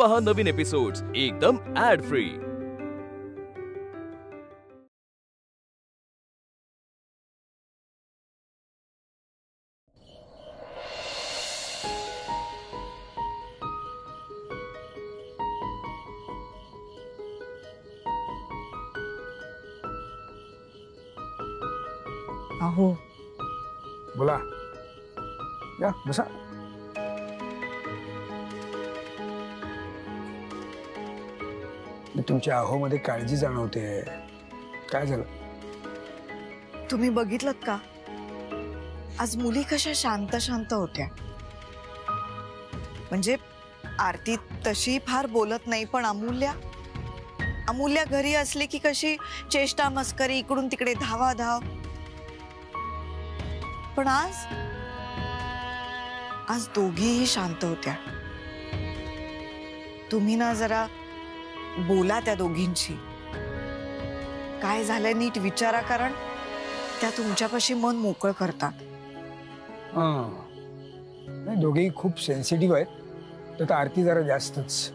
पहा नवीन एपिसोड्स एकदम add free. अहो बोला, या बसा। मी तुमच्या अहोमध्ये काळजी जाणवते। काय झालं? तुम्ही बघितलं का आज मुली कशा शांत शांत होत्या? म्हणजे आरती तशी फार बोलत नाही, पण अमूल्या घरी असली की कशी चेष्टा मस्करी, इकडून तिकडे धावा धाव। पण आज दोघीही शांत होत्या। तुम्ही ना जरा बोला त्या दोघींशी, काय झालंय नीट विचारा, कारण त्या तुमच्यापाशी मन मोकळ करतात। नाही, दोघेही खूप सेन्सिटिव्ह आहेत, तर आरती जरा जास्तच।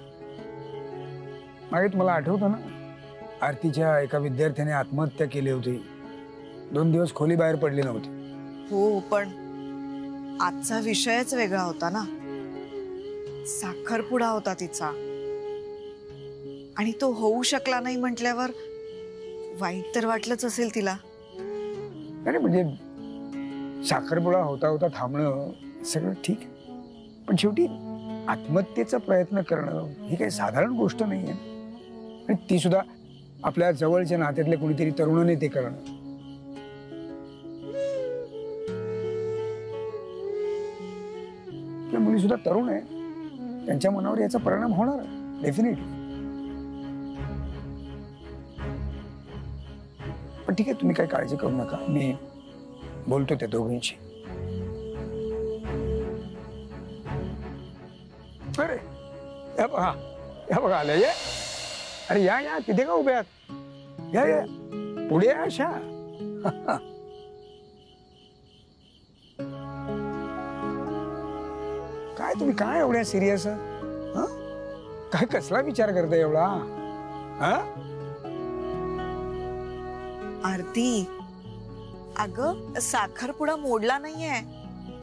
मागे तुम्हाला आठवतं ना, आरतीच्या एका विद्यार्थ्याने आत्महत्या केली होती, 2 दिवस खोली बाहेर पडली नव्हती। हो, पण आजचा विषयच वेगळा होता ना, साखरपुडा होता तिचा, आणि तो होऊ शकला नाही म्हटल्यावर वाईट तर वाटलंच असेल तिला। नाही म्हणजे साखरपुडा होता होता थांबणं सगळं ठीक आहे, पण शेवटी आत्महत्येचा प्रयत्न करणं ही काही साधारण गोष्ट नाहीये, आणि ती सुद्धा आपल्या जवळच्या नात्यातले कोणीतरी तरुणाने ते करणं। त्या मुली सुद्धा तरुण आहे, त्यांच्या मनावर याचा परिणाम होणार डेफिनेटली। पण ठीक आहे, तुम्ही काही काळजी करू नका, मी बोलतो त्या दोघींशी। अरे या बघा आल्या, ये अरे या तिथे का उभे आहात? या पुढे या अशा। काय तुम्ही काय एवढ्या सिरियस? काय कसला विचार करताय एवढा? आरती, अगं साखरपुडा मोडला नाहीये,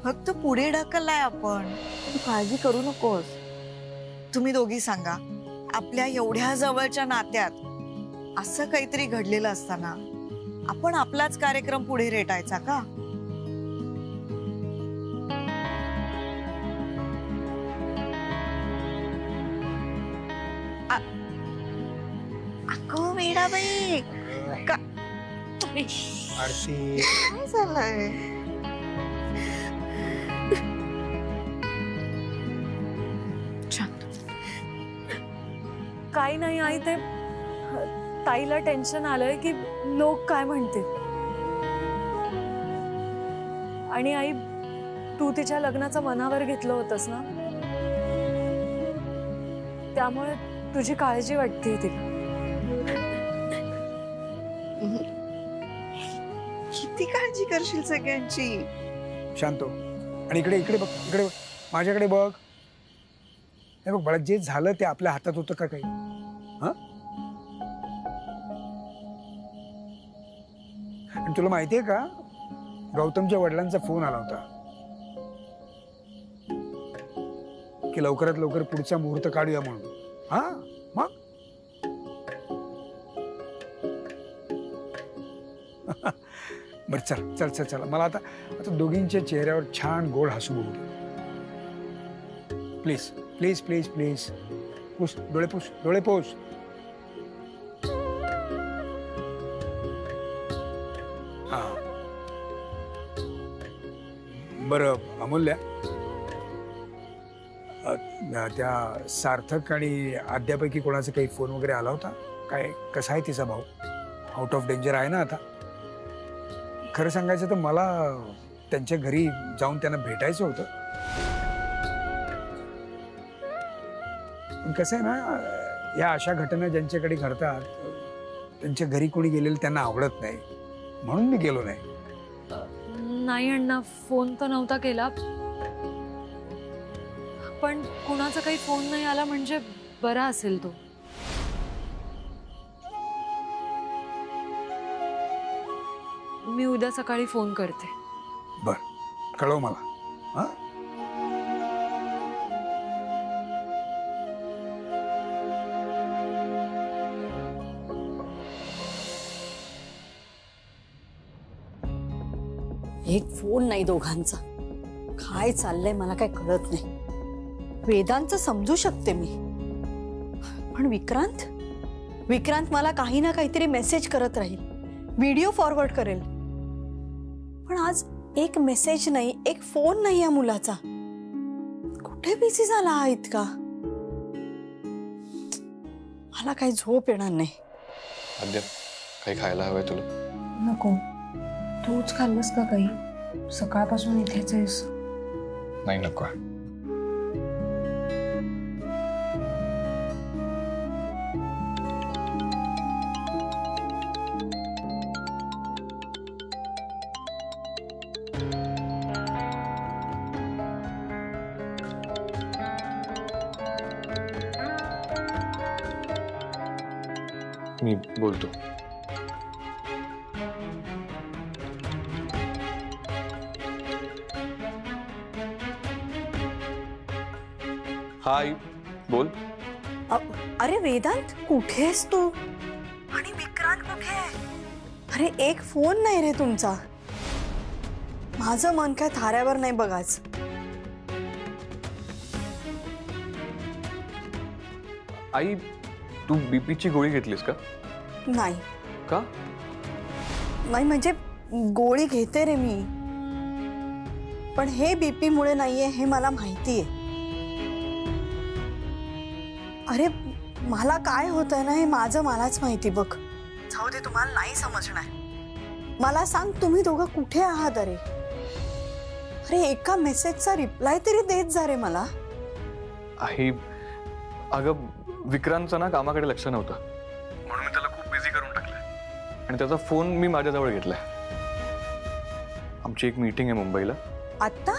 फक्त पुढे ढकललाय आपण। तू काळजी करू नकोस। तुम्ही दोघी सांगा, आपल्या एवढ्या जवळच्या नात्यात असं काहीतरी घडलेलं असताना आपण आपलाच कार्यक्रम पुढे रेटायचा का? अगं वेडाबाई, आरती काय झालंय? काही नाही आई, ते ताईला टेन्शन आलंय की लोक काय म्हणतील। आणि आई, तू तिच्या लग्नाचं मनावर घेतलं होतंस ना, त्यामुळे तुझी काळजी वाटते तिला। किती काळजी करशील सगळ्यांची? शांत हो, आणि इकडे इकडे बघ, इकडे बघ, माझ्याकडे बघ। हे बघ बाळा, जे झालं ते आपल्या हातात होतं का काही? आणि तुला माहितीये का, गौतमच्या वडिलांचा फोन आला होता की लवकरात लवकर पुढचा मुहूर्त काढूया म्हणून। मग बर, चल चल चल चला, मला आता दोघींच्या चेहऱ्यावर छान गोड हसू बघू दे। प्लीज प्लीज प्लीज प्लीज, पुस डोळे, पुस डोळे, पुस। हा बरं अमूल्या, त्या सार्थक आणि आद्यापैकी कोणाचा काही फोन वगैरे आला होता काय? कसा आहे तिचा भाऊ? आउट ऑफ डेंजर आहे ना आता? खरं सांगायचं तर मला त्यांच्या घरी जाऊन त्यांना भेटायचं होतं, पण कसं आहे ना, या अशा घटना ज्यांच्याकडे घडतात त्यांच्या घरी कोणी गेलेलं त्यांना आवडत नाही, म्हणून मी गेलो नाही। नाही अण्णा, फोन तर नव्हता केला, पण कुणाचा काही फोन नाही आला म्हणजे बरा असेल तो. मी उद्या सकाळी फोन करते. बर, कळव मला. हा, एक फोन नाही दोघांचा. काय चाललंय मला काय कळत नाही. वेदांत समजू शकते मी, पण विक्रांत मला काही ना काहीतरी मेसेज करत राहील, व्हिडिओ फॉरवर्ड करेल. पण आज एक मेसेज नाही, एक फोन नाही या मुलाचा. कुठे बिझी झाला हा इतका? मला काही झोप येणार नाही. आद्या, काही खायला हवंय तुला? नको. तूच खाल्लंस का काही? सकाळपासून इथेच आहेस. नाही नको. मी बोलतो. हाय, बोल. अरे वेदांत, कुठे आहेस तू? आणि विक्रांत कुठे आहे? अरे एक फोन नाही रे तुमचा. माझं मन काय थाऱ्यावर नाही बघाच. आई, तू बीपीची गोळी घेतलीस का? नाही. का? नाही म्हणजे गोळी घेते रे मी, पण हे बीपी मुळे नाहीये हे मला माहितीये. अरे मला काय होतंय ना हे माझं मलाच माहिती बघ. जाऊ दे, तुम्हाला नाही समजणार. मला सांग, तुम्ही दोघं कुठे आहात? अरे एका मेसेजचा रिप्लाय तरी देत जा रे मला. आई, अगं विक्रांतचं ना कामाकडे लक्ष नव्हतं, म्हणून मी त्याला खूप बिझी करून टाकलंय आणि त्याचा फोन मी माझ्याजवळ घेतलाय. आमची एक मीटिंग आहे मुंबईला. आता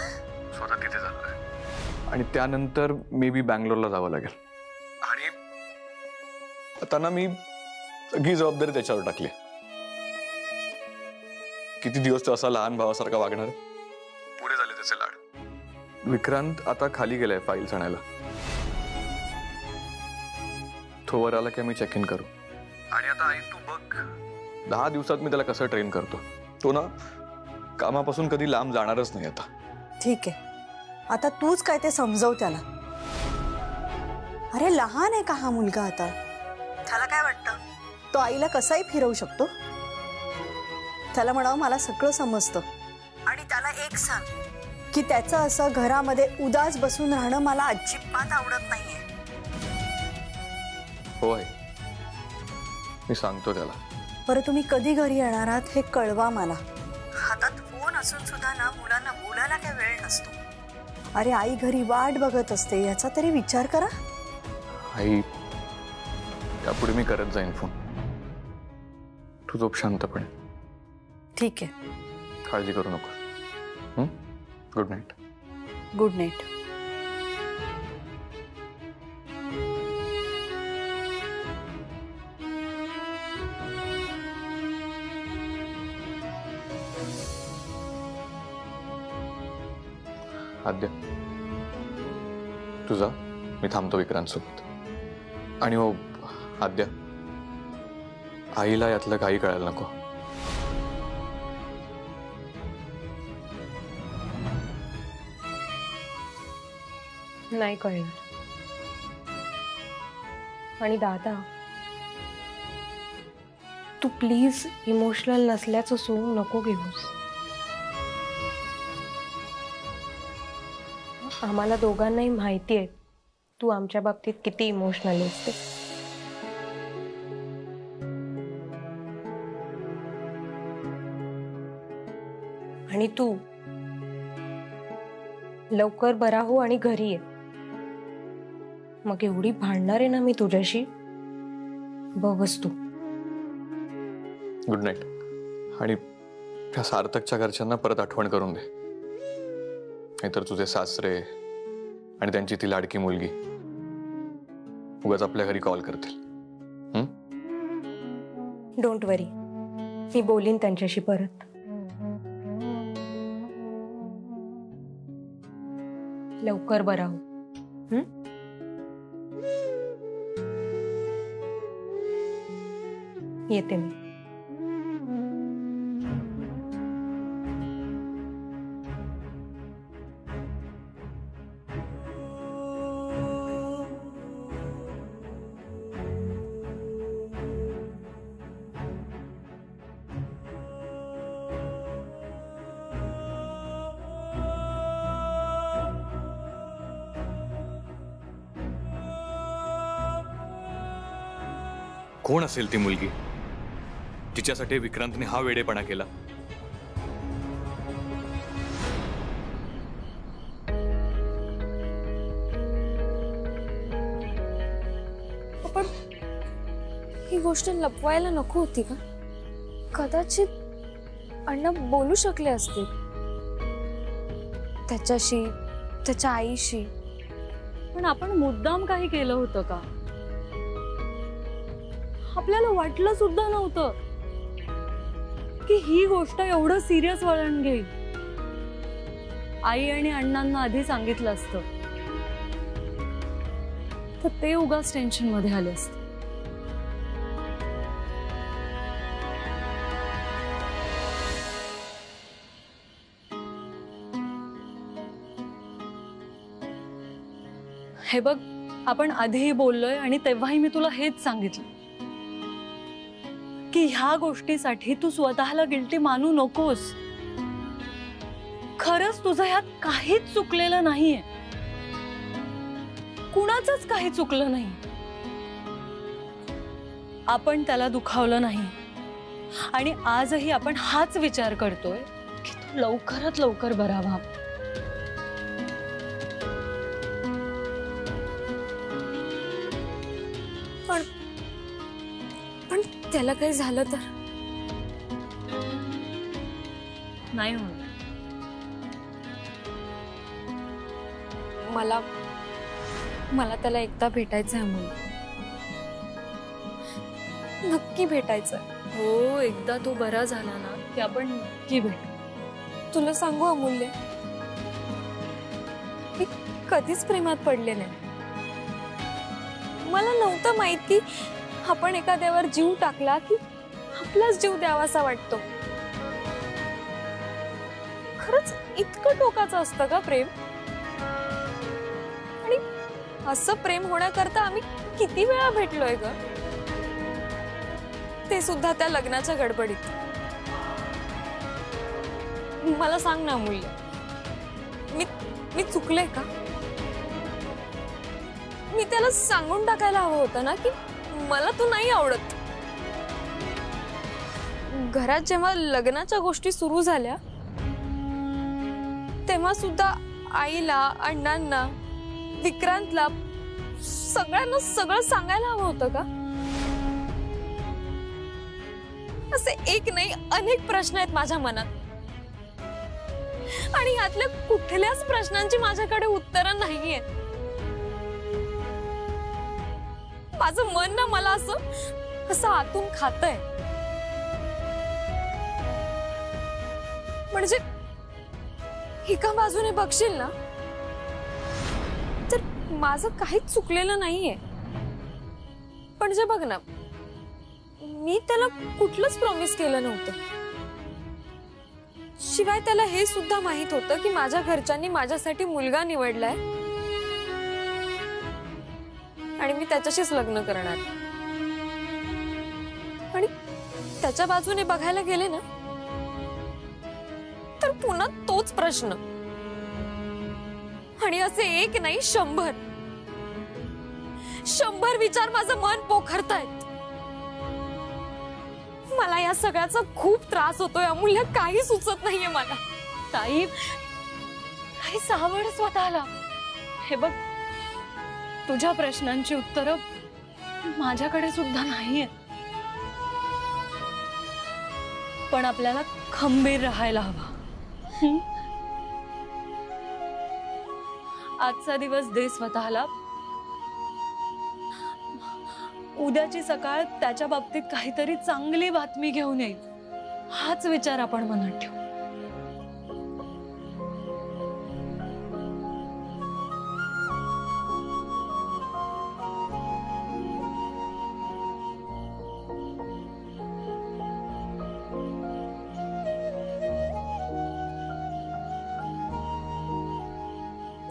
स्वतः तिथे चाललोय आणि त्यानंतर मे बी बँगलोरला जावं लागेल. आणि आता ना मी सगळी जबाबदारी त्याच्यावर टाकली. किती दिवस तो असा लहान भावासारखा वागणार? पुरे झाले त्याचे लाड. विक्रांत आता खाली गेलाय फाईल्स आणायला. तो वर आला की मी चेक इन करू. आणि आता आई तू बघ, 10 दिवसात मी त्याला कसं ट्रेन करतो. तो ना कामापासून कधी लांब जाणारच नाही आता. ठीक आहे, आता तूच काय ते समजव त्याला. अरे लहान आहे का हा मुलगा आता? त्याला काय वाटतं तो आईला कसाही फिरवू शकतो? त्याला म्हणावं मला सगळं समजतं. आणि त्याला एक सांग की त्याचं असं घरामध्ये उदास बसून राहणं मला अजिबात आवडत नाहीये. हो आहे, मी सांगतो त्याला. बरं तुम्ही कधी घरी येणार आहात हे कळवा मला. हातात फोन असून सुद्धा ना मुलांना बोलायला काय वेळ नसतो. अरे आई घरी वाट बघत असते, याचा तरी विचार करा. आई, त्यापुढे मी करत जाईन फोन. तू झोप शांतपणे. ठीक आहे, काळजी करू नको. Good night. Good night. Aadya, तुझा मी थांबतो विक्रांत सोबत. आणि हो आद्या, आईला यातलं काही कळायला नको. नाही कळणार. आणि दादा, तू प्लीज इमोशनल नसल्याचं सोंग नको घेऊस. आम्हाला दोघांनाही माहिती आहे तू आमच्या बाबतीत किती इमोशनल असते. आणि तू लवकर बरा हो आणि घरी ये. मग एवढी भांडणार आहे ना मी तुझ्याशी, बघच तू. Good night. आणि त्या सार्थकच्या घरच्यांना परत आठवण करून दे, नाहीतर तुझे सासरे आणि त्यांची ती लाडकी मुलगी उगाच आपल्या घरी कॉल करतील. डोंट वरी, मी बोलीन त्यांच्याशी परत. लवकर बरा हो. येते मी. कोण असेल ती मुलगी जिच्यासाठी विक्रांतने हा वेडेपणा केला? पण ही गोष्ट लपवायला नको होती का? कदाचित अण्णा बोलू शकले असते त्याच्याशी, त्याच्या आईशी. पण आपण मुद्दाम काही केलं होतं का? आपल्याला वाटलं सुद्धा नव्हतं की ही गोष्ट एवढं सिरियस वळण घेईल. आई आणि अण्णांना आधी सांगितलं असतं तर ते उगाच टेन्शन मध्ये आले असते. हे बघ, आपण आधीही बोललोय आणि तेव्हाही मी तुला हेच सांगितलं की ह्या गोष्टीसाठी तू स्वतःला गिल्टी मानू नकोस. खरंच तुझं ह्यात काहीच चुकलेलं नाहीये, कुणाचंच काही चुकलं नाही. आपण त्याला दुखावलं नाही आणि आजही आपण हाच विचार करतोय की तू लवकरात लवकर बरा व्हा. पण त्याला काही झालं तर? नाही होणार. मला त्याला एकदा भेटायचं आहे अमूल्य, नक्की भेटायचं. हो, एकदा तू बरा झाला ना की आपण नक्की भेटू. तुला सांगू अमूल्य, मी कधीच प्रेमात पडले नाही. मला नव्हतं माहिती आपण एखाद्यावर जीव टाकला की आपलाच जीव द्यावासा वाटतो. खरंच इतकं टोकाचं असतं का प्रेम? आणि असं प्रेम होण्याकरता आम्ही किती वेळा भेटलोय ग, ते सुद्धा त्या लग्नाच्या गडबडीत. मला सांग ना अमूल्य, मी चुकले का? मी त्याला सांगून टाकायला हवं होतं ना की मला तू नाही आवडत. घरात जेव्हा लग्नाच्या गोष्टी सुरू झाल्या तेव्हा सुद्धा आईला, अण्णांना, विक्रांतला, सगळ्यांना सगळं सांगायला हवं होतं का? असे एक नाही अनेक प्रश्न आहेत माझ्या मनात आणि यातल्या कुठल्याच प्रश्नांची माझ्याकडे उत्तरं नाहीये. माझं मन ना मला असं आतून खातंय. म्हणजे एका बाजूने बघशील ना तर माझं काहीच चुकलेलं नाहीये. पण जे बघ ना, मी त्याला कुठलंच प्रॉमिस केलं नव्हतं. शिवाय त्याला हे सुद्धा माहित होतं की माझ्या घरच्यांनी माझ्यासाठी मुलगा निवडलाय आणि मी त्याच्याशीच लग्न करणार. आणि त्याच्या बाजूने बघायला गेले ना तर पुन्हा तोच प्रश्न. आणि असे एक नाही 100 विचार माझं मन पोखरतायत. मला या सगळ्याचा खूप त्रास होतोय अमूल्य, काही सुचत नाहीये मला. ताई, सावड स्वतःला. हे बघ, तुझ्या प्रश्नांची उत्तरं माझ्याकडे सुद्धा नाहीये. पण आपल्याला खंबीर राहायला हवा. आजचा दिवस दे स्वतःला उद्याची सकाळ त्याच्या बाबतीत काहीतरी चांगली बातमी घेऊन येईल, हाच विचार आपण मनात ठेवू.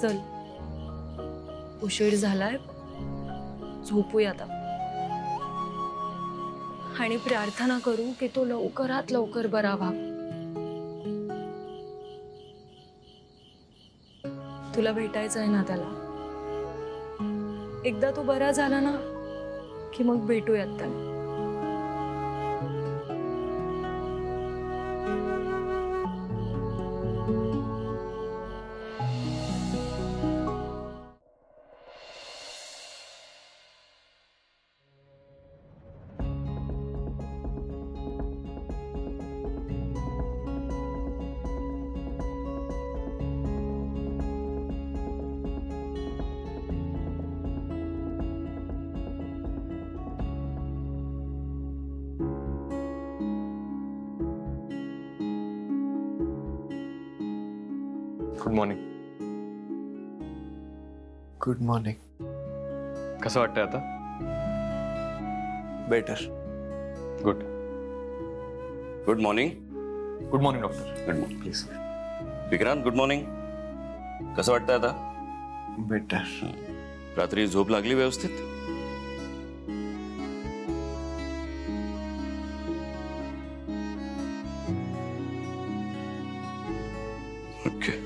चल, उशीर झालाय, झोपूया आता आणि प्रार्थना करू की तो लवकरात लवकर बरा व्हा. तुला भेटायचं आहे ना त्याला. एकदा तो बरा झाला ना की मग भेटूयात त्याला. Good morning. Good morning. कसं वाटतंय आता? Better. Good. Good morning. Good morning doctor. Good morning please. Vikrant good morning. कसं वाटतंय आता? बेटर. रात्री झोप लागली व्यवस्थित? ओके.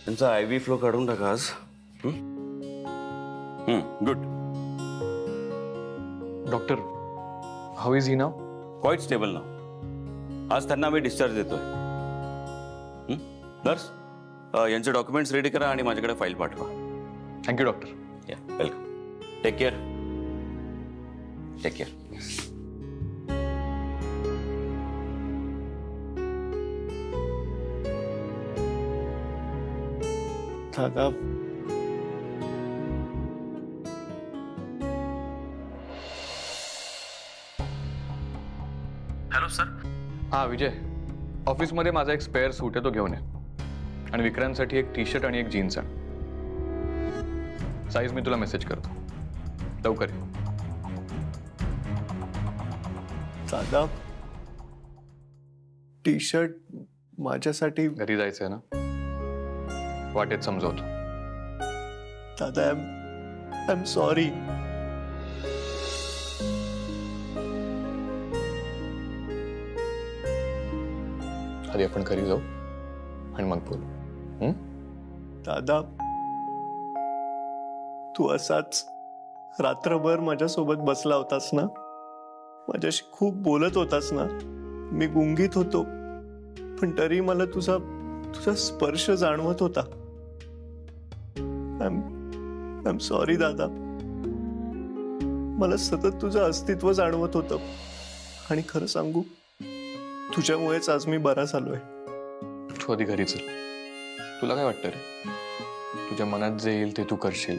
त्यांचा IV फ्लो काढून टाका आज. Good. Doctor, how is he now? Quite stable now. आज त्यांना आम्ही डिस्चार्ज देतोय. नर्स, यांचे डॉक्युमेंट्स रेडी करा आणि माझ्याकडे फाईल पाठवा. Thank you doctor. या welcome. Take care. Take care. दादा, हॅलो सर. हा विजय, ऑफिसमध्ये माझा एक स्पेअर सूट आहे, तो घेऊन ये. आणि विक्रांतसाठी एक टी-शर्ट आणि एक जीन्स आहे. साईज मी तुला मेसेज करतो. लवकर ये. दादा, टी-शर्ट माझ्यासाठी. घरी जायचंय ना, वाटेत समजवतो. दादा, आय एम सॉरी. आधी आपण घरी जाऊ आणि मग बोलू. दादा, तू असाच रात्रभर माझ्यासोबत बसला होतास ना, माझ्याशी खूप बोलत होतास ना. मी गुंगीत होतो, पण तरी मला तुझा स्पर्श जाणवत होता. आय एम सॉरी दादा. मला सतत तुझं अस्तित्व जाणवत होतं. आणि खरं सांगू, तुझ्यामुळेच आज मी बरा झालोय. तू आधी घरी चल. तुला काय वाटतं रे? तुझ्या मनात जे येईल ते तू करशील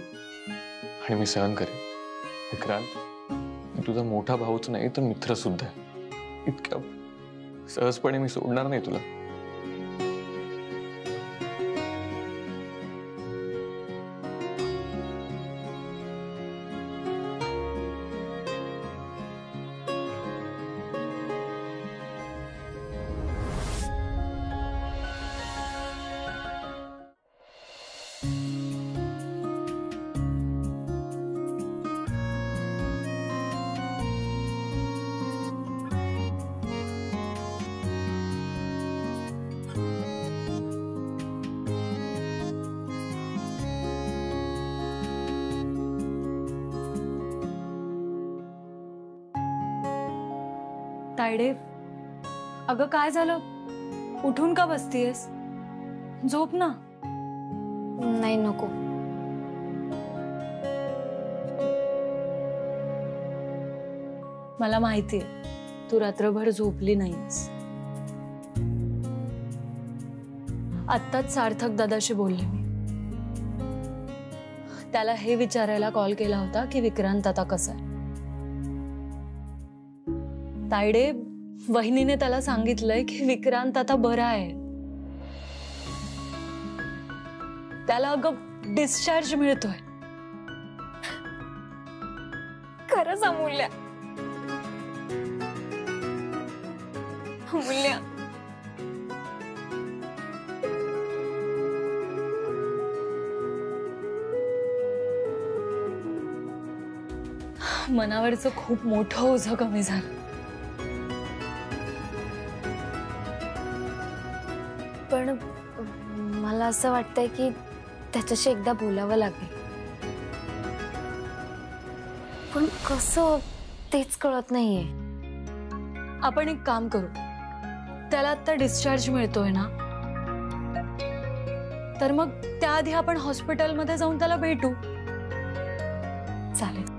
आणि मी सहन करेन. विक्रांत, मी तुझा मोठा भाऊच नाही तर मित्र सुद्धा आहे. इतक्या सहजपणे मी सोडणार नाही तुला. तायडे, अगं काय झालं? उठून का बसतीयस? झोप ना. नाही, नको. मला माहितीये तू रात्रभर झोपली नाहीस. आत्ताच सार्थक दादाशी बोलले मी. त्याला हे विचारायला कॉल केला होता की विक्रांत आता कसा आहे. तायडे, वहिनीने त्याला सांगितलंय की विक्रांत आता बरा आहे. त्याला अगं डिस्चार्ज मिळतोय. खरंच अमूल्य, अमूल्य, मनावरचं खूप मोठं ओझं कमी झालं. पण मला असं वाटतंय की त्याच्याशी एकदा बोलावं लागेल. पण कसं तेच कळत नाहीये. आपण एक काम करू, त्याला आता डिस्चार्ज मिळतोय ना, तर मग त्याआधी आपण हॉस्पिटलमध्ये जाऊन त्याला भेटू. चालेल.